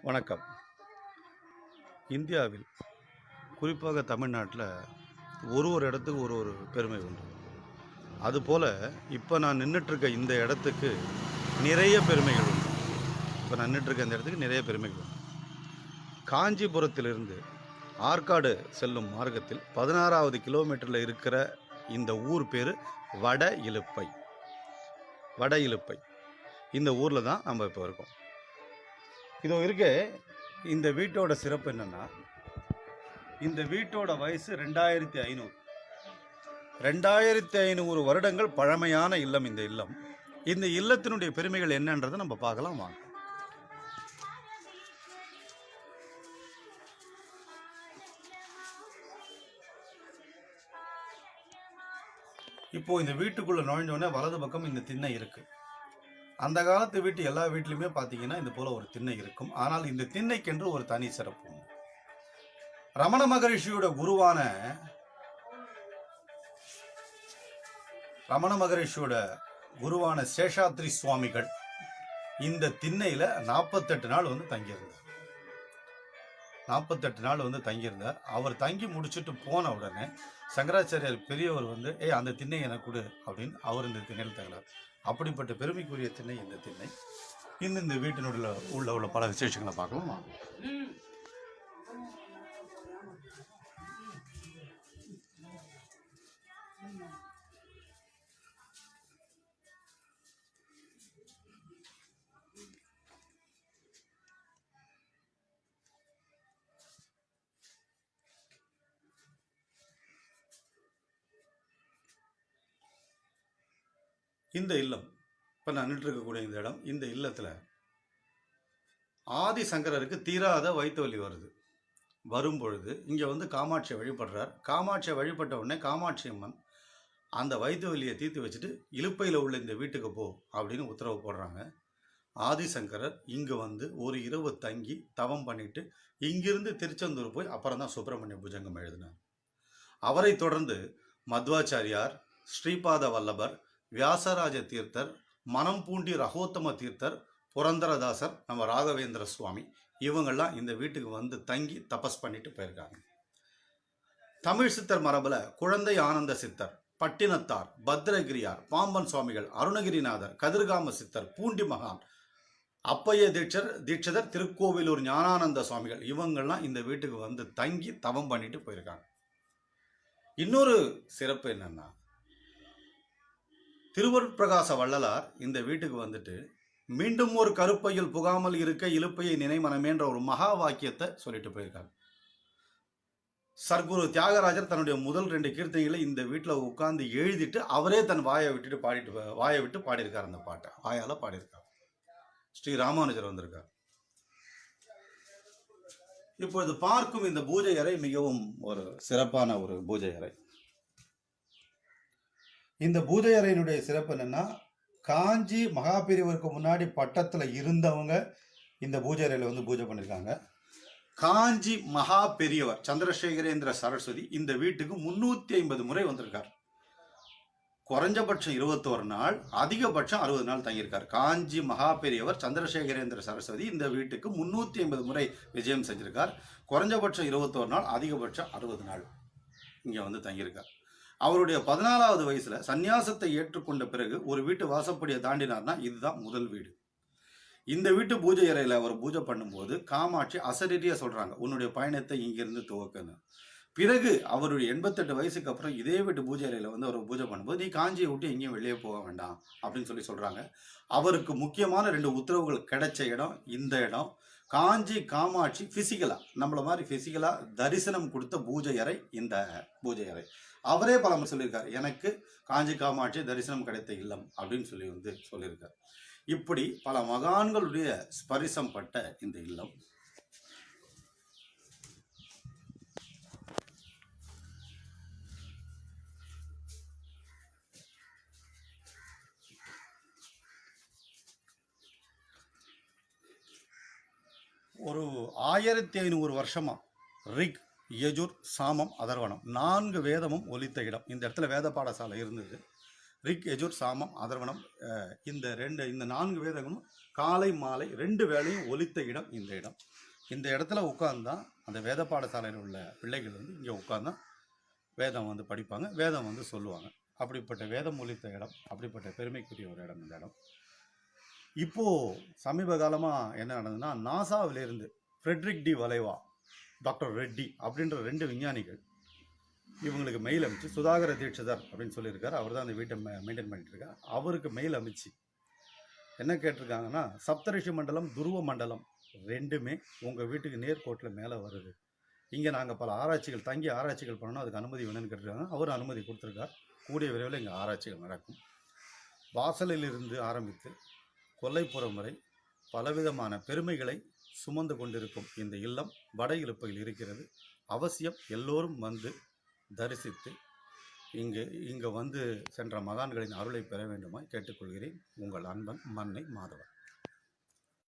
வணக்கம். இந்தியாவில் குறிப்பாக தமிழ்நாட்டில் ஒரு இடத்துக்கு ஒரு பெருமை உண்டு. அதுபோல் இப்போ நான் நின்றுட்டுருக்க இந்த இடத்துக்கு நிறைய பெருமைகள் உண்டு. நிறைய பெருமைகள் உண்டு. காஞ்சிபுரத்திலிருந்து ஆற்காடு செல்லும் மார்க்கத்தில் 16வது கிலோமீட்டரில் இருக்கிற இந்த ஊர் பேர் வட இலுப்பை. இந்த ஊரில் தான் நம்ம இப்போ இருக்கோம். இதோ இருக்க இந்த வீட்டோட சிறப்பு என்னன்னா, இந்த வீட்டோட வயசு 2500 வருடங்கள் பழமையான இல்லம் இந்த இல்லம். இந்த இல்லத்தினுடைய பெருமைகள் என்னன்றதை நம்ம பார்க்கலாம் வாங்க. இப்போ இந்த வீட்டுக்குள்ள நுழைஞ்சோடனே வலது பக்கம் இந்த திண்ணை இருக்கு. அந்த காலத்து வீட்டு எல்லா வீட்லையுமே பார்த்தீங்கன்னா இது போல ஒரு திண்ணை இருக்கும். ஆனால் இந்த திண்ணைக்கென்று ஒரு தனி சிறப்பு. ரமண மகரிஷியோட குருவான சேஷாத்ரி சுவாமிகள் இந்த திண்ணையில 48 நாள் வந்து தங்கியிருந்தார். அவர் தங்கி முடிச்சுட்டு போன உடனே சங்கராச்சாரியார் பெரியவர் வந்து அந்த திண்ணை எனக்கு கொடு அப்படின்னு அவர் இந்த திண்ணையில் தங்கலார். அப்படிப்பட்ட பெருமைக்குரிய திண்ணை இந்த திண்ணை. இந்த வீட்டினுடைய உள்ள பல விசேஷங்களை பார்க்கலாம். இந்த இல்லம் இப்போ நான் நின்றுருக்கக்கூடிய இந்த இடம், இந்த இல்லத்தில் ஆதிசங்கரருக்கு தீராத வயிற்று வலி வரும் பொழுது இங்கே வந்து காமாட்சியை வழிபடுறார். காமாட்சியை வழிபட்ட உடனே காமாட்சி அம்மன் அந்த வயிற்று வலியை தீர்த்து வச்சுட்டு இலுப்பையில் உள்ள இந்த வீட்டுக்கு போ அப்படின்னு உத்தரவு போடுறாங்க. ஆதிசங்கரர் இங்கே வந்து ஒரு இரவு தங்கி தவம் பண்ணிட்டு இங்கிருந்து திருச்செந்தூர் போய் அப்புறம் தான் சுப்பிரமணிய புஜங்கம் எழுதினார். அவரை தொடர்ந்து மத்வாச்சாரியார், ஸ்ரீபாத வல்லபர், வியாசராஜ தீர்த்தர், மனம் பூண்டி ரகோத்தம தீர்த்தர், புரந்தரதாசர், நம்ம ராகவேந்திர சுவாமி இவங்கெல்லாம் இந்த வீட்டுக்கு வந்து தங்கி தபஸ் பண்ணிட்டு போயிருக்காங்க. தமிழ் சித்தர் மரபுல குழந்தை ஆனந்த சித்தர், பட்டினத்தார், பத்ரகிரியார், பாம்பன் சுவாமிகள், அருணகிரிநாதர், கதிர்காம சித்தர், பூண்டி மகான், அப்பைய தீட்சிதர், திருக்கோவிலூர் ஞானானந்த சுவாமிகள் இவங்கெல்லாம் இந்த வீட்டுக்கு வந்து தங்கி தவம் பண்ணிட்டு போயிருக்காங்க. இன்னொரு சிறப்பு என்னன்னா, திருவருட்பிரகாச வள்ளலார் இந்த வீட்டுக்கு வந்துட்டு மீண்டும் ஒரு கருப்பையில் புகாமல் இருக்க இலுப்பையை நினை மனமேன்ற ஒரு மகா வாக்கியத்தை சொல்லிட்டு போயிருக்காங்க. சர்க்குரு தியாகராஜர் தன்னுடைய முதல் 2 கீர்த்தனைகளை இந்த வீட்டில் உட்கார்ந்து எழுதிட்டு அவரே தன் வாயை விட்டு பாடியிருக்கார். அந்த பாட்டை வாயால பாடியிருக்கார். ஸ்ரீ ராமானுஜர் வந்திருக்கார். இப்பொழுது பார்க்கும் இந்த பூஜை அறை மிகவும் ஒரு சிறப்பான ஒரு பூஜை அறை. இந்த பூஜை அறையினுடைய சிறப்பு என்னன்னா, காஞ்சி மகாபிரிவருக்கு முன்னாடி பட்டத்தில் இருந்தவங்க இந்த பூஜை அறையில் வந்து பூஜை பண்ணியிருக்காங்க. காஞ்சி மகா பெரியவர் சந்திரசேகரேந்திர சரஸ்வதி இந்த வீட்டுக்கு 350 முறை வந்திருக்கார். குறைஞ்சபட்சம் 21 நாள், அதிகபட்சம் 60 நாள் தங்கியிருக்கார். காஞ்சி மகா பெரியவர் சந்திரசேகரேந்திர சரஸ்வதி இந்த வீட்டுக்கு 350 முறை விஜயம் செஞ்சிருக்கார். குறைஞ்சபட்சம் 21 நாள், அதிகபட்சம் 60 நாள் இங்கே வந்து தங்கியிருக்கார். அவருடைய 14வது வயசுல சந்நியாசத்தை ஏற்றுக்கொண்ட பிறகு ஒரு வீட்டு வாசப்படியை தாண்டினார்னா இதுதான் முதல் வீடு. இந்த வீட்டு பூஜை அறையில அவர் பூஜை பண்ணும்போது காமாட்சி அசரீரியா சொல்றாங்க, உன்னுடைய பயணத்தை இங்கிருந்து துவக்கணும். பிறகு அவருடைய 88 வயசுக்கு அப்புறம் இதே வீட்டு பூஜை அறையில வந்து அவர் பூஜை பண்ணும்போது நீ காஞ்சியை விட்டு எங்கேயும் வெளியே போக வேண்டாம் அப்படின்னு சொல்றாங்க. அவருக்கு முக்கியமான 2 உத்தரவுகள் கிடைச்ச இடம் இந்த இடம். காஞ்சி காமாட்சி பிசிக்கலா நம்மள மாதிரி பிசிக்கலா தரிசனம் கொடுத்த பூஜை அறை இந்த பூஜை அறை. அவரே பல முறை சொல்லியிருக்கார், எனக்கு காஞ்சி காமாட்சி தரிசனம் கிடைத்த இல்லம் அப்படின்னு சொல்லியிருக்கார். இப்படி பல மகான்களுடைய ஸ்பரிசம் பட்ட இந்த இல்லம். ஒரு 1500 வருஷமா ரிக், யஜுர், சாமம், அதர்வனம் 4 வேதமும் ஒலித்த இடம். இந்த இடத்துல வேத பாடசாலை இருந்தது. ரிக் யஜுர் சாமம் அதர்வனம் இந்த 4 வேதங்களும் காலை மாலை 2 வேளையும் ஒலித்த இடம் இந்த இடம். இந்த இடத்துல உட்கார்ந்தான் அந்த வேத பாடசாலையில் உள்ள பிள்ளைகள் வந்து இங்கே உட்கார்ந்தான் வேதம் வந்து படிப்பாங்க, வேதம் வந்து சொல்லுவாங்க. அப்படிப்பட்ட வேதம் ஒலித்த இடம், அப்படிப்பட்ட பெருமைக்குரிய ஒரு இடம் இந்த இடம். இப்போது சமீப காலமாக என்ன நடந்ததுன்னா, நாசாவிலிருந்து ஃப்ரெட்ரிக் டி வலைவா, டாக்டர் ரெட்டி அப்படின்ற 2 விஞ்ஞானிகள் இவங்களுக்கு மெயில் அனுப்பிச்சு, சுதாகர தீட்சிதர் அப்படின்னு சொல்லியிருக்காரு, அவர் தான் அந்த வீட்டை மெயின்டைன் பண்ணிட்டு இருக்கார். அவருக்கு மெயில் அனுப்பிச்சு என்ன கேட்டிருக்காங்கன்னா, சப்தரிஷி மண்டலம் துருவ மண்டலம் 2மே உங்கள் வீட்டுக்கு நேர்கோட்டில் மேலே வருது, இங்கே நாங்கள் பல ஆராய்ச்சிகள் தங்கி ஆராய்ச்சிகள் பண்ணணும், அதுக்கு அனுமதி வேணும்னு கேட்டிருக்காங்க. அவர் அனுமதி கொடுத்துருக்கார். கூடிய விரைவில் இங்கே ஆராய்ச்சிகள் நடக்கும். வாசலிலிருந்து ஆரம்பித்து கொல்லைப்புறம் வரை பலவிதமான பெருமைகளை சுமந்து கொண்டிருக்கும் இந்த இல்லம் வட இலுப்பையில் இருக்கிறது. அவசியம் எல்லோரும் வந்து தரிசித்து இங்கு வந்து சென்ற மகான்களின் அருளை பெற வேண்டுமாய் கேட்டுக்கொள்கிறேன். உங்கள் அன்பன் மன்னை மாதவன்.